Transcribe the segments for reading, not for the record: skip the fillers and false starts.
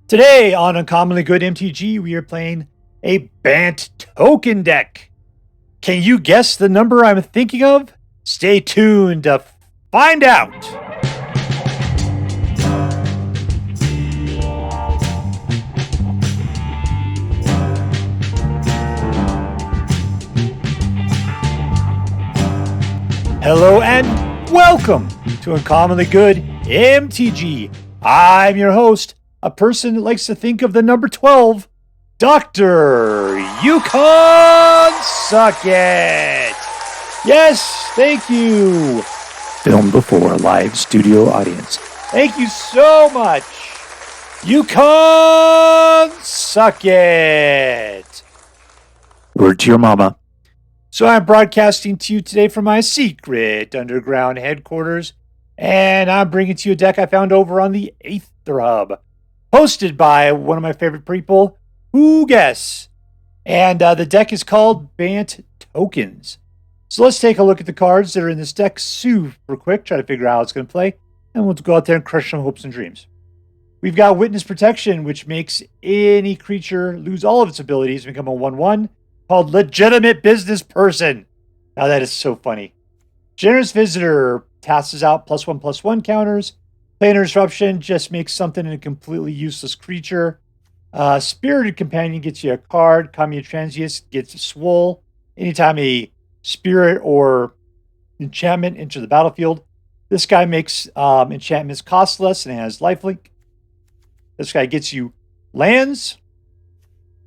Today on Uncommonly Good MTG, we are playing a BANT token deck. Can you guess the number I'm thinking of? Stay tuned to find out. Hello and welcome to Uncommonly Good MTG. I'm your host, a person that likes to think of the number 12, Dr. Yukon Suckett. Yes, thank you. Filmed before a live studio audience. Thank you so much. Yukon Suckett. Word to your mama. So I'm broadcasting to you today from my secret underground headquarters, and I'm bringing to you a deck I found over on the Aether Hub, hosted by one of my favorite people, whoguess. And the deck is called BANT Tokens. So let's take a look at the cards that are in this deck super quick, try to figure out how it's going to play, and we'll go out there and crush some hopes and dreams. We've got Witness Protection, which makes any creature lose all of its abilities and become a 1/1, called Legitimate Business Person. Now that is so funny. Generous Visitor tasks out +1/+1 counters. Planar Disruption just makes something a completely useless creature. Spirited Companion gets you a card. Kami of Transience gets a swole. Anytime a spirit or enchantment enter the battlefield, this guy makes enchantments costless and has lifelink. This guy gets you lands.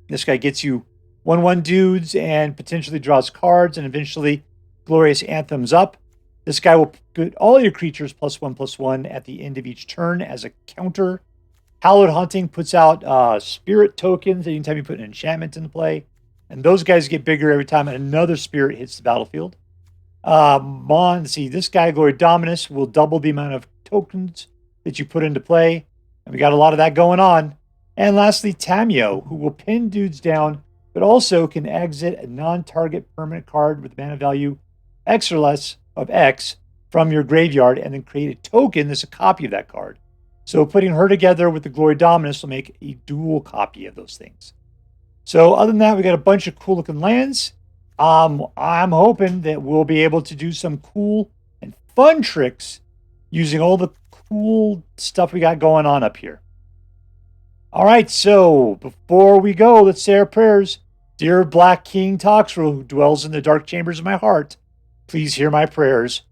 This guy gets you 1/1 dudes and potentially draws cards and eventually Glorious Anthems up. This guy will put all your creatures +1/+1 at the end of each turn as a counter. Hallowed Haunting puts out spirit tokens anytime you put an enchantment into play. And those guys get bigger every time another spirit hits the battlefield. This guy, Glory Dominus, will double the amount of tokens that you put into play. And we got a lot of that going on. And lastly, Tamiyo, who will pin dudes down, but also can exit a non-target permanent card with mana value X or less of X from your graveyard and then create a token that's a copy of that card. So putting her together with the Glory Dominus will make a dual copy of those things. So other than that, we got a bunch of cool looking lands. I'm hoping that we'll be able to do some cool and fun tricks using all the cool stuff we got going on up here. All right, so before we go, let's say our prayers. Dear Black King Toxrill, who dwells in the dark chambers of my heart, please hear my prayers.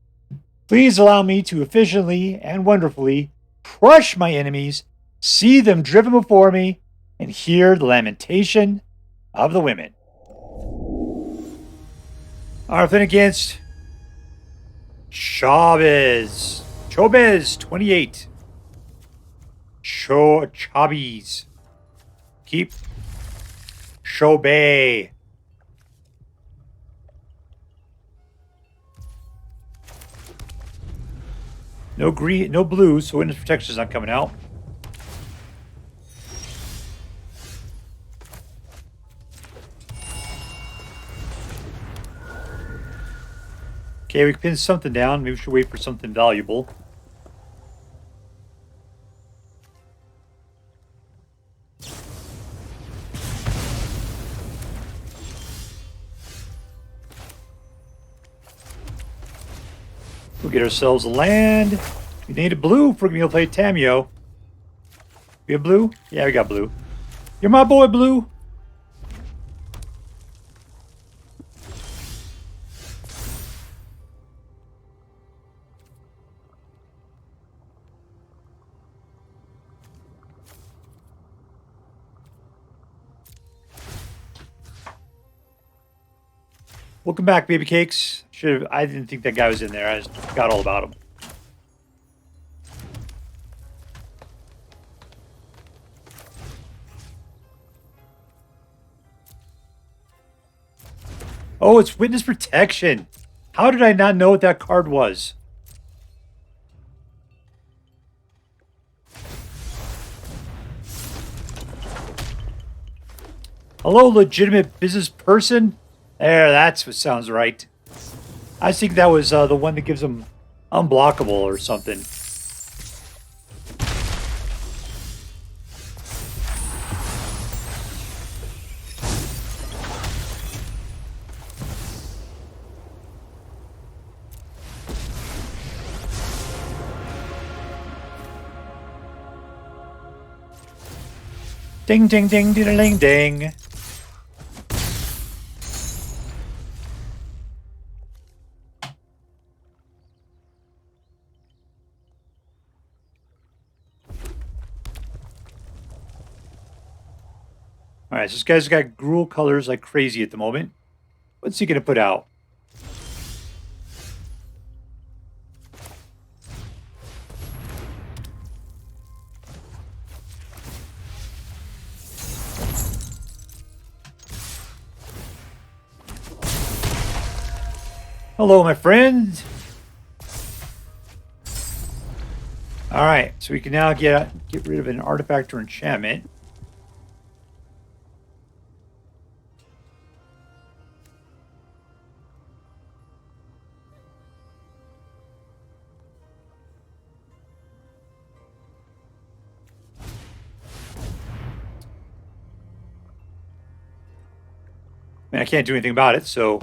Please allow me to efficiently and wonderfully crush my enemies, see them driven before me, and hear the lamentation of the women. Our fin against Chavez 28. Chabies. Keep Shobey. No green, no blue, so Witness Protection is not coming out. Okay, we can pin something down. Maybe we should wait for something valuable. We'll get ourselves a land. We need a blue if we're going to play Tamiyo. We have blue? Yeah, we got blue. You're my boy, blue. Welcome back, baby cakes. I didn't think that guy was in there. I just forgot all about him. Oh, it's Witness Protection. How did I not know what that card was? Hello, legitimate business person. There, that's what sounds right. I think that was the one that gives them unblockable or something. Ding, ding, ding, ding, ding, ding. All right, so this guy's got Gruul colors like crazy at the moment. What's he going to put out? Hello, my friend. All right, so we can now get rid of an artifact or enchantment. I can't do anything about it, so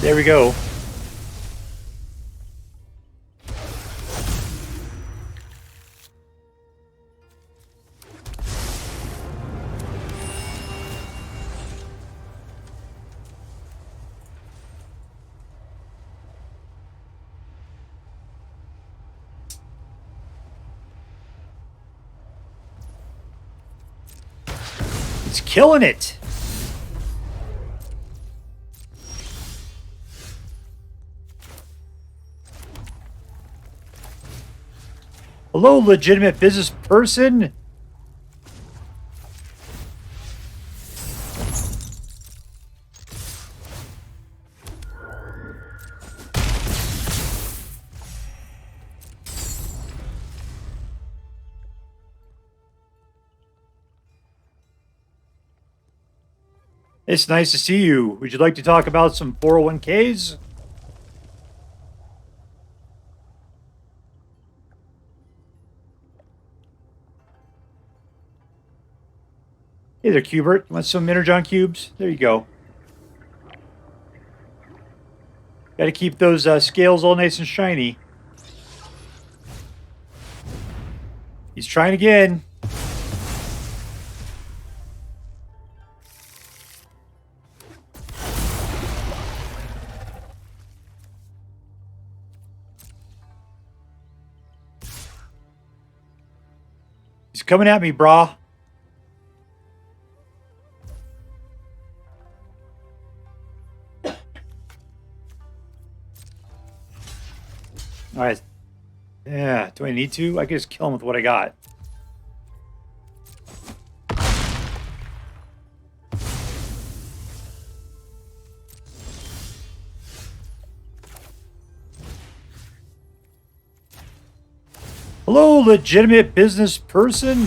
there we go. He's killing it. Hello, legitimate business person. It's nice to see you. Would you like to talk about some 401ks? Hey there, Cubert. Want some Energon cubes? There you go. Got to keep those scales all nice and shiny. He's trying again. He's coming at me, brah. All right. Yeah, do I need to? I can just kill him with what I got. Hello, legitimate business person.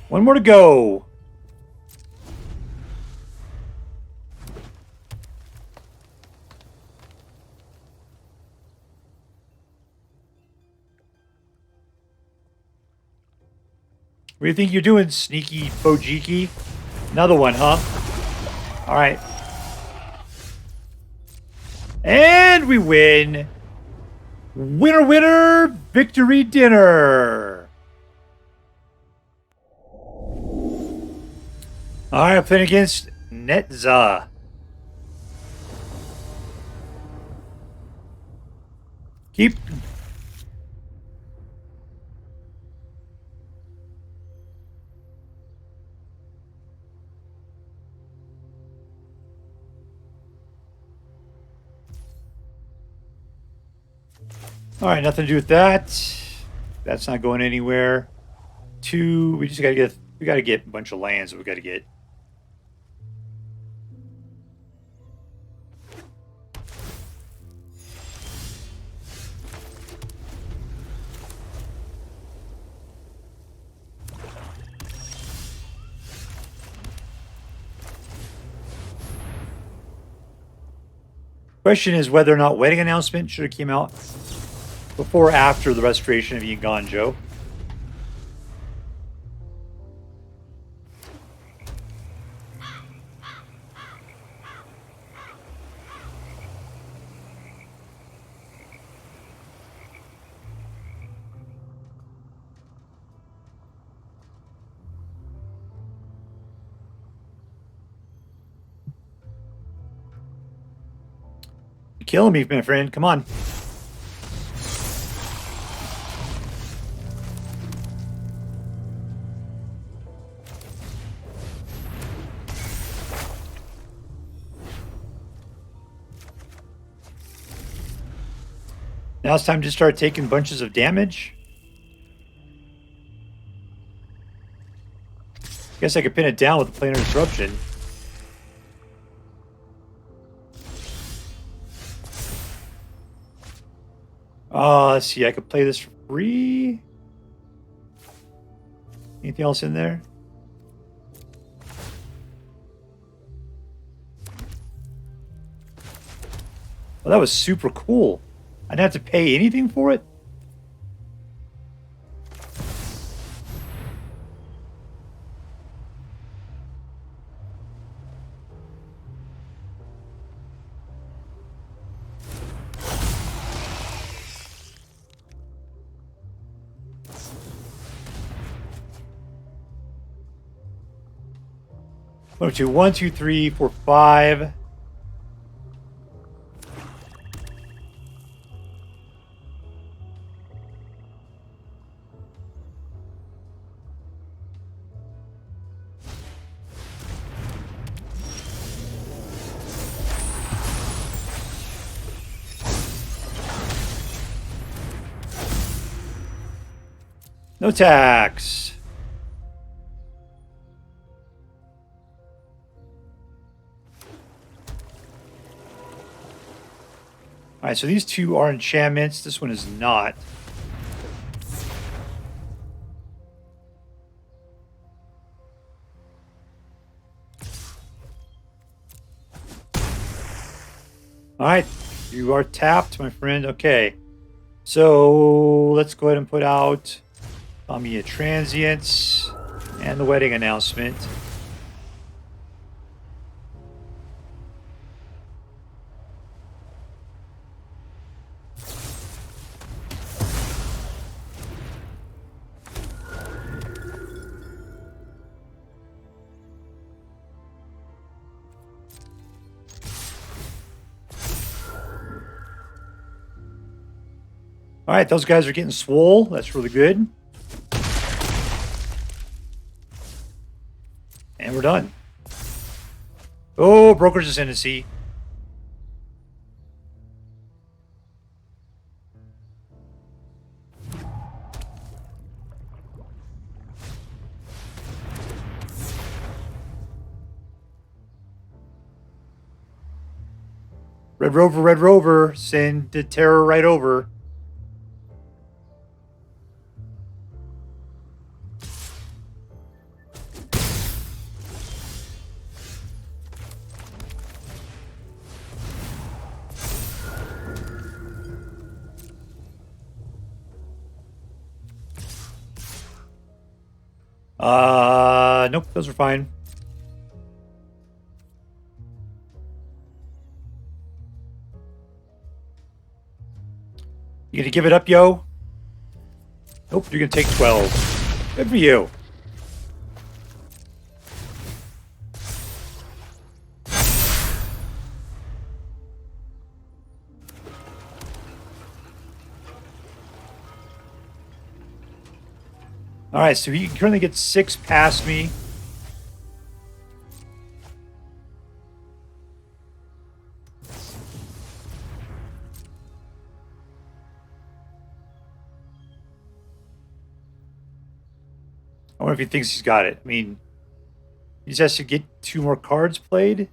One more to go. What do you think you're doing, sneaky Bojiki? Another one, huh? All right. And we win. Winner, winner, victory dinner. All right, I'm playing against netzah. Keep... All right, nothing to do with that. That's not going anywhere. 2, we just got to get... We got to get a bunch of lands that we got to get. Question is whether or not wedding announcement should have came out before or after the restoration of Eiganjo. killing me, my friend. Come on. Now it's time to start taking bunches of damage. Guess I could pin it down with the Planar Disruption. Let's see. I could play this for free. Anything else in there? Well, that was super cool. I didn't have to pay anything for it? One, two, 1, 2, 3, 4, 5. No tax. All right, so these two are enchantments. This one is not. All right, you are tapped, my friend. Okay, so let's go ahead and put out Kami of Transience and the wedding announcement. All right, those guys are getting swole. That's really good. And we're done. Oh, Brokers Ascendancy. Red Rover, send the terror right over. Nope, those are fine. You gonna give it up, yo? Nope, you're gonna take 12. Good for you. All right, so he currently gets 6 past me. I wonder if he thinks he's got it. I mean, he just has to get 2 more cards played.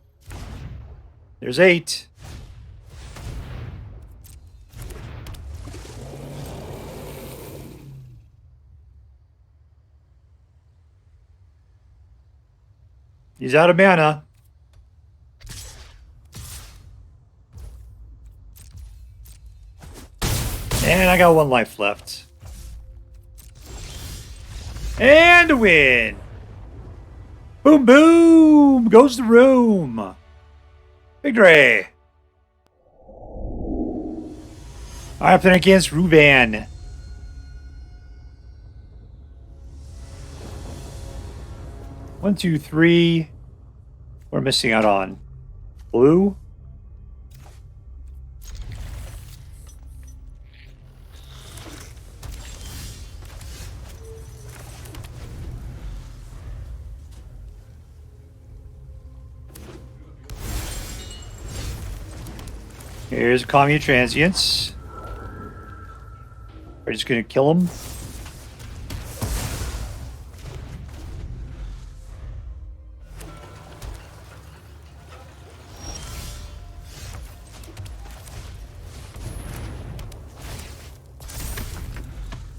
There's 8. He's out of mana. And I got 1 life left. And a win. Boom, boom. Goes the room. Victory. I'm playing against Ruvan. One, two, three. We're missing out on blue. Here's Kami of Transience. We're just gonna kill him.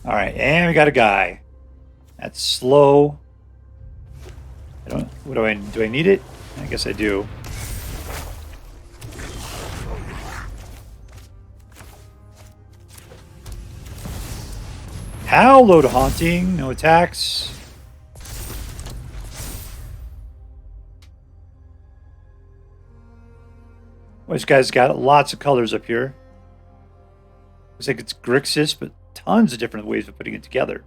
All right, and we got a guy. That's slow. Do I need it? I guess I do. Hallowed Haunting, no attacks. Well, this guy's got lots of colors up here. Looks like it's Grixis, but tons of different ways of putting it together.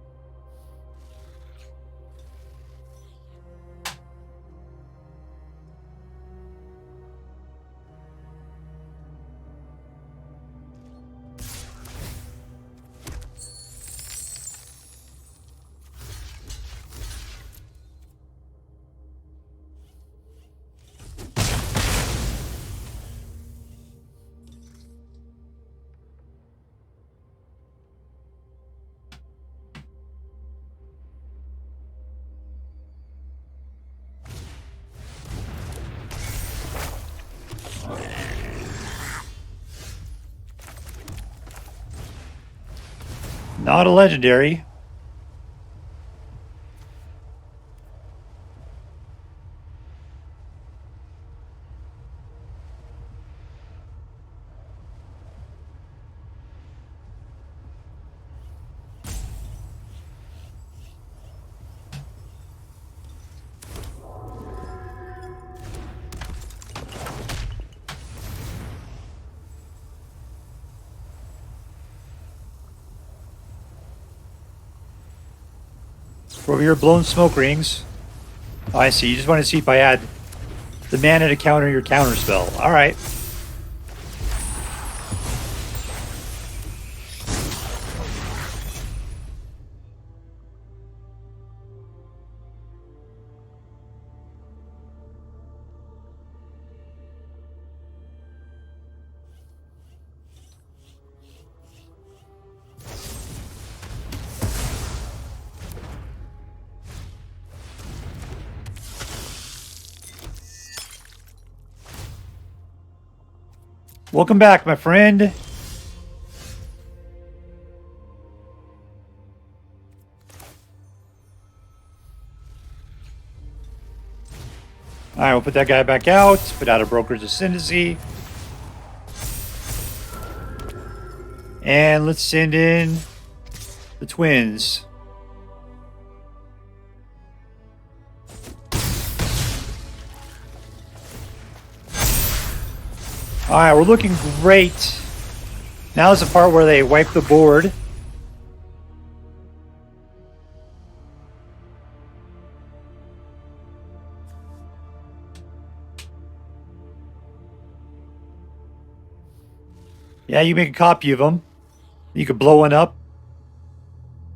Not a legendary. Over here, blown smoke rings. Oh, I see. You just want to see if I had the mana to counter your counter spell. All right. Welcome back, my friend. All right, we'll put that guy back out. Put out a Brokers Ascendancy. And let's send in the twins. All right, we're looking great. Now is the part where they wipe the board. Yeah, you make a copy of them. You could blow one up.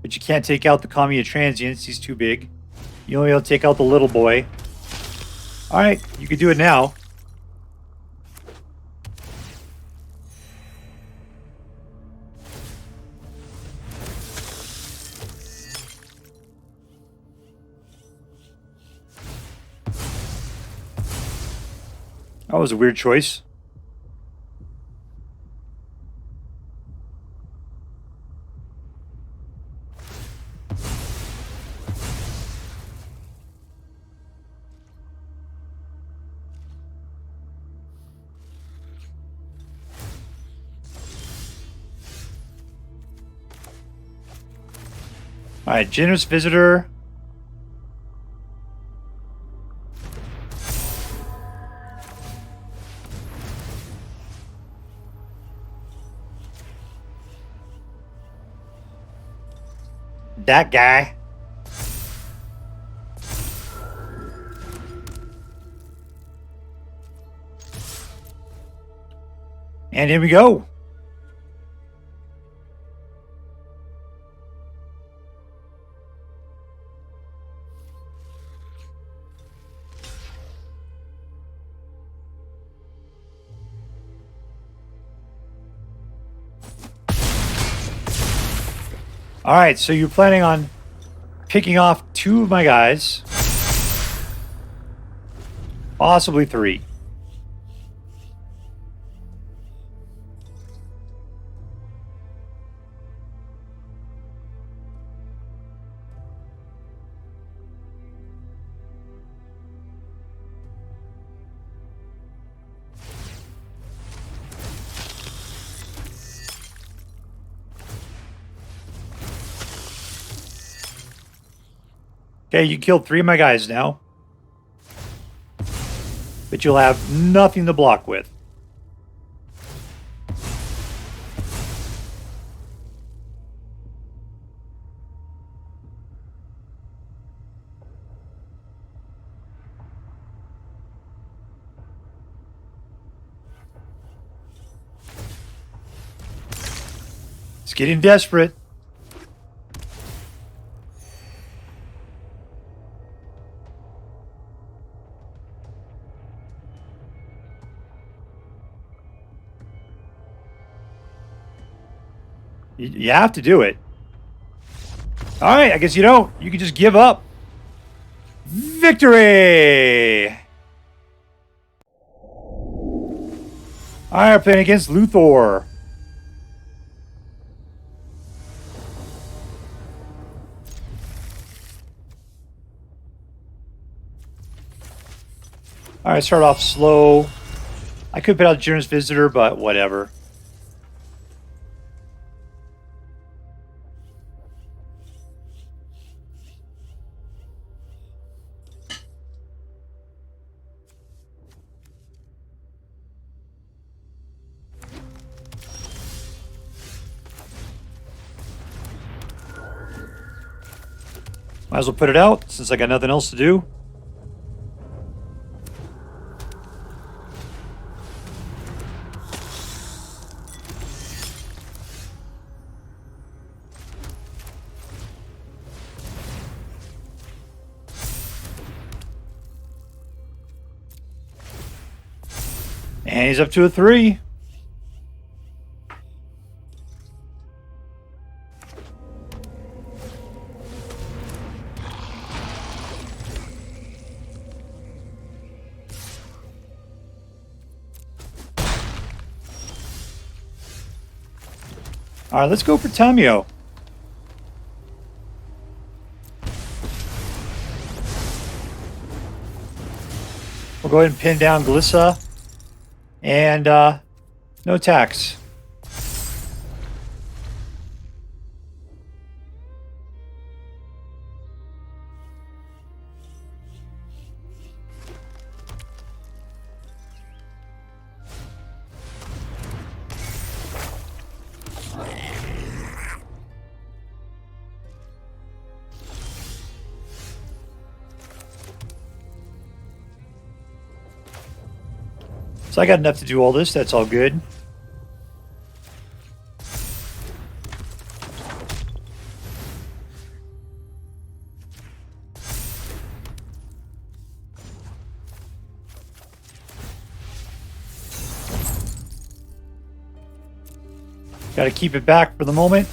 But you can't take out the Kami of Transience. He's too big. You only be able to take out the little boy. All right, you could do it now. That was a weird choice. All right, Generous Visitor. That guy. And here we go. All right, so you're planning on picking off 2 of my guys. Possibly 3. Okay, you killed 3 of my guys now. But you'll have nothing to block with. It's getting desperate. You have to do it. All right, I guess you don't. You can just give up. Victory! All right, we're playing against Luthor. All right, start off slow. I could put out Generous Visitor, but whatever. Might as well put it out since I got nothing else to do. And he's up to a 3. All right, let's go for Tamiyo. We'll go ahead and pin down Glissa. And no attacks. So I got enough to do all this. That's all good. Got to keep it back for the moment.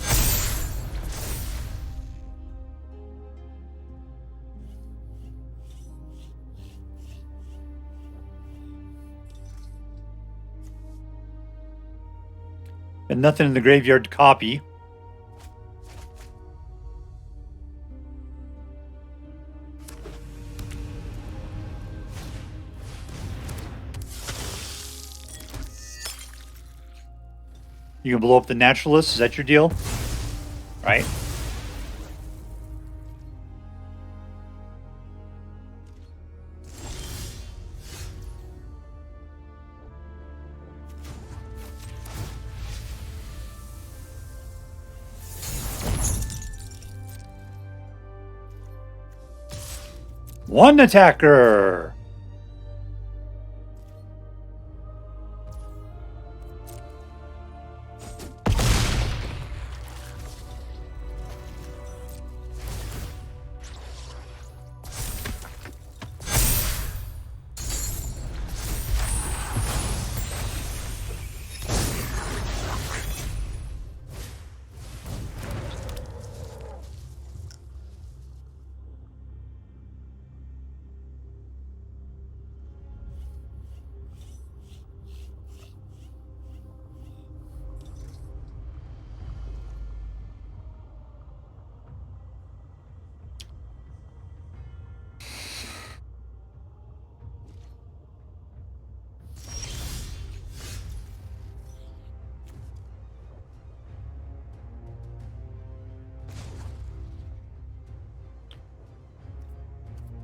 And nothing in the graveyard to copy. You can blow up the Naturalist. Is that your deal? Right? One attacker.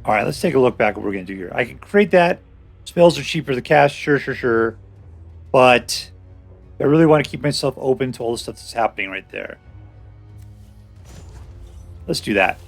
All right, let's take a look back at what we're going to do here. I can create that. Spells are cheaper to cast. Sure. But I really want to keep myself open to all the stuff that's happening right there. Let's do that.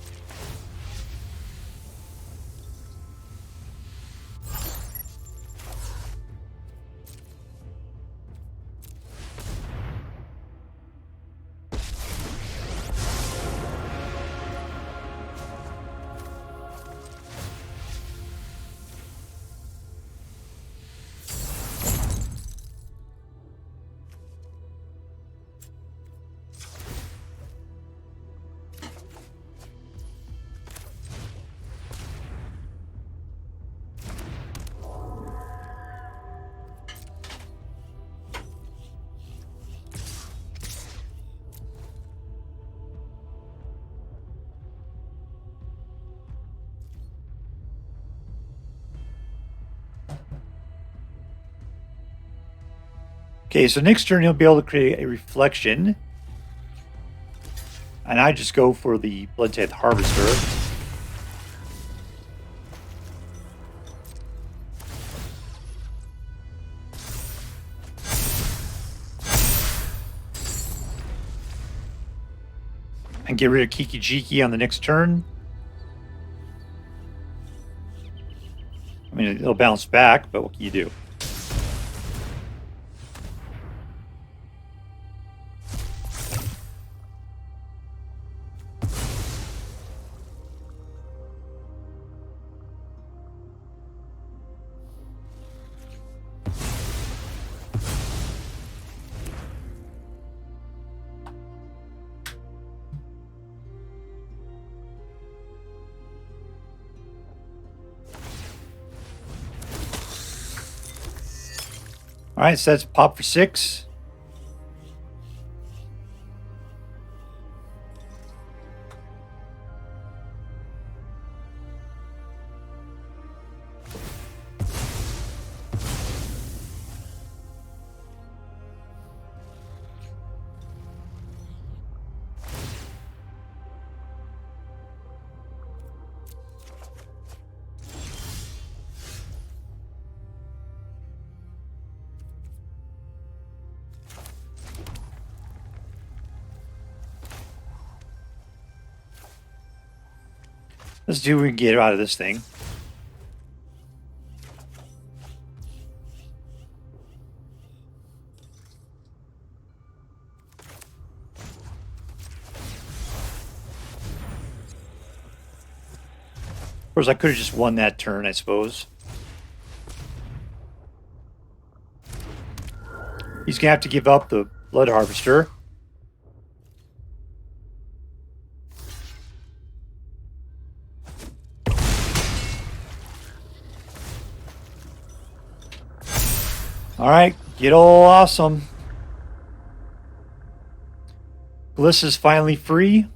Okay, so next turn he'll be able to create a reflection. And I just go for the Bloodtithe Harvester. And get rid of Kiki Jiki on the next turn. I mean, it'll bounce back, but what can you do? All right, so that's pop for 6. Let's see what we can get out of this thing. Of course, I could have just won that turn, I suppose. He's going to have to give up the Blood Harvester. All right, get all awesome. Bliss is finally free.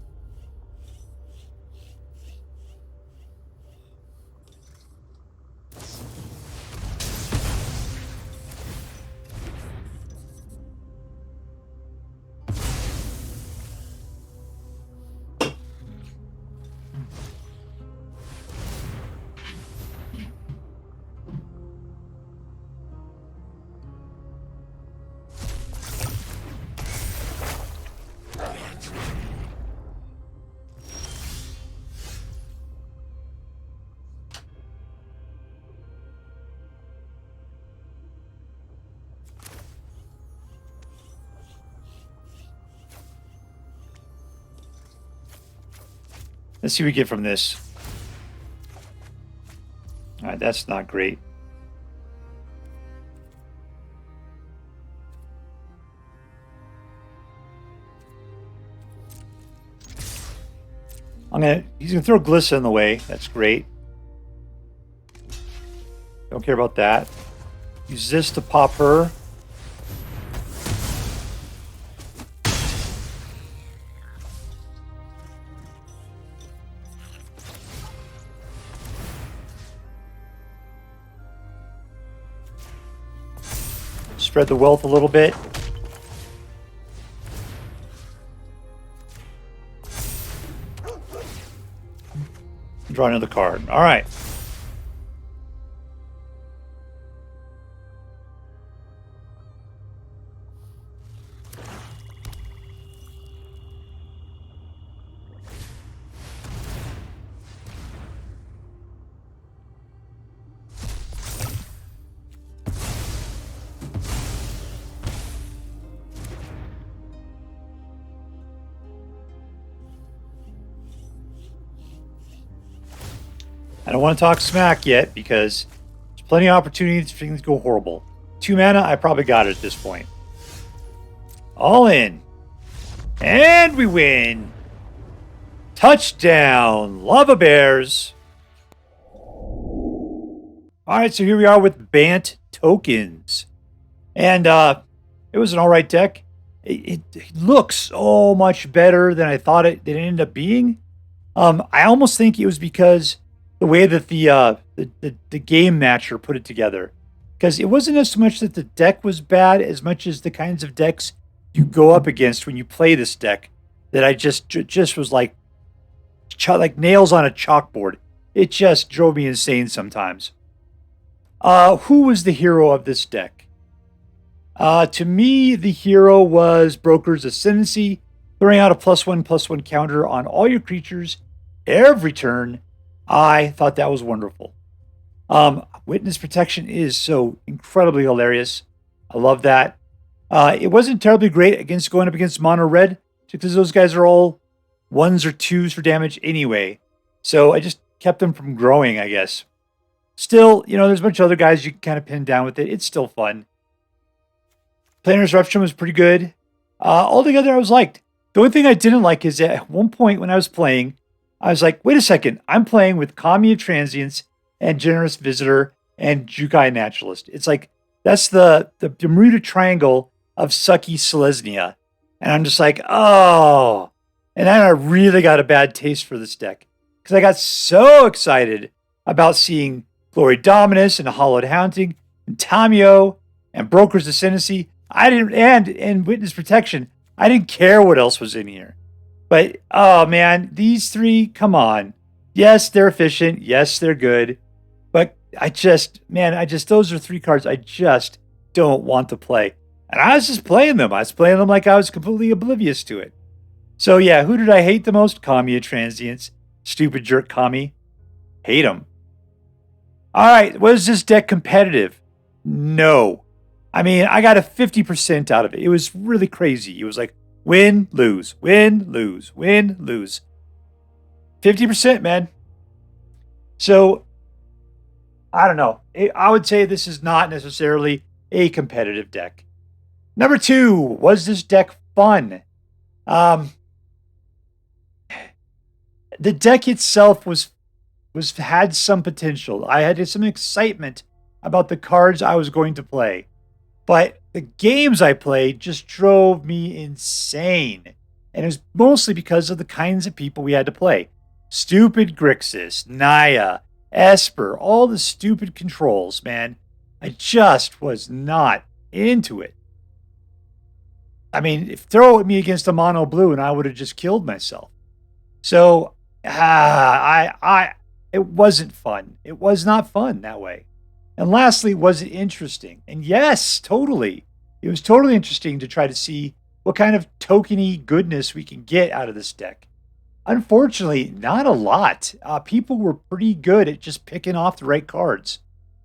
Let's see what we get from this. All right, that's not great. He's gonna throw Glissa in the way. That's great. Don't care about that. Use this to pop her. Spread the wealth a little bit. Draw another card. All right. I don't want to talk smack yet because there's plenty of opportunities for things to go horrible. 2 mana, I probably got it at this point. All in. And we win. Touchdown, Lava Bears. All right, so here we are with BANT tokens. And it was an all right deck. It looks so much better than I thought it ended up being. I almost think it was because the way that the game matcher put it together, because it wasn't as much that the deck was bad as much as the kinds of decks you go up against when you play this deck that I just was like nails on a chalkboard. It just drove me insane sometimes. Who was the hero of this deck? To me, the hero was Brokers Ascendancy, throwing out a +1/+1 counter on all your creatures every turn. I thought that was wonderful. Witness Protection is so incredibly hilarious. I love that. It wasn't terribly great against going up against mono red, because those guys are all 1s or 2s for damage anyway. So I just kept them from growing, I guess. Still, there's a bunch of other guys you can kind of pin down with it. It's still fun. Planar Disruption was pretty good. Altogether, I was liked. The only thing I didn't like is that at one point when I was playing, I was like, wait a second, I'm playing with Kami of Transience and Generous Visitor and Jukai Naturalist. It's like, that's the Bermuda Triangle of sucky Selesnya. And I'm just like, oh. And then I really got a bad taste for this deck. Because I got so excited about seeing Glory Dominus and Hallowed Haunting and Tamiyo and Brokers Ascendancy. And Witness Protection. I didn't care what else was in here. But, oh man, these three, come on. Yes, they're efficient. Yes, they're good. But those are 3 cards I just don't want to play. And I was just playing them. I was playing them like I was completely oblivious to it. So yeah, who did I hate the most? Kami of Transience. Stupid jerk Kami. Hate him. All right, was this deck competitive? No. I mean, I got a 50% out of it. It was really crazy. It was like, win, lose, win, lose, win, lose. 50%, man. So, I don't know. I would say this is not necessarily a competitive deck. Number 2, was this deck fun? The deck itself had some potential. I had some excitement about the cards I was going to play. But the games I played just drove me insane. And it was mostly because of the kinds of people we had to play. Stupid Grixis, Naya, Esper, all the stupid controls, man. I just was not into it. I mean, throw me against a mono blue and I would have just killed myself. So, it wasn't fun. It was not fun that way. And lastly, was it interesting? And yes, totally. It was totally interesting to try to see what kind of tokeny goodness we can get out of this deck. Unfortunately, not a lot. People were pretty good at just picking off the right cards.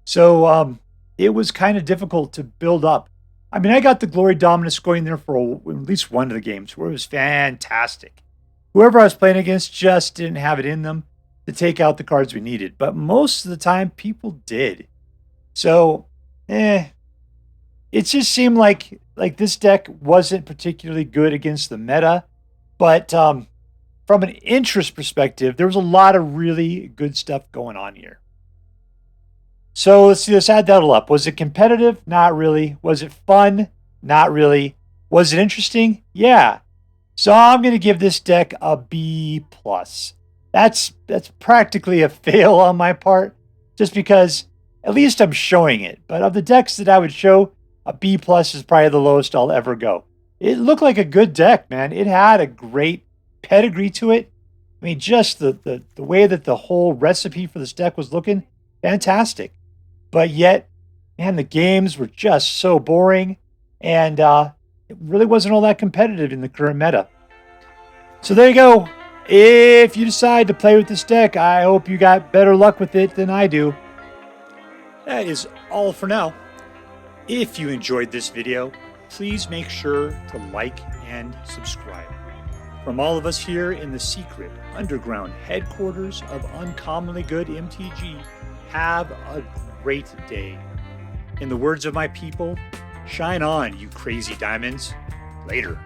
So it was kind of difficult to build up. I mean, I got the Glory Dominus going there for at least one of the games where it was fantastic. Whoever I was playing against just didn't have it in them to take out the cards we needed. But most of the time, people did. So, it just seemed like this deck wasn't particularly good against the meta. But from an interest perspective, there was a lot of really good stuff going on here. So let's add that all up. Was it competitive? Not really. Was it fun? Not really. Was it interesting? Yeah. So I'm going to give this deck a B+. That's practically a fail on my part, just because at least I'm showing it. But of the decks that I would show, a B+ is probably the lowest I'll ever go. It looked like a good deck, man. It had a great pedigree to it. I mean, just the way that the whole recipe for this deck was looking, fantastic. But yet, man, the games were just so boring, and it really wasn't all that competitive in the current meta. So there you go. If you decide to play with this deck, I hope you got better luck with it than I do. That is all for now. If you enjoyed this video, please make sure to like and subscribe. From all of us here in the secret underground headquarters of Uncommonly Good MTG, have a great day. In the words of my people, shine on, you crazy diamonds. Later.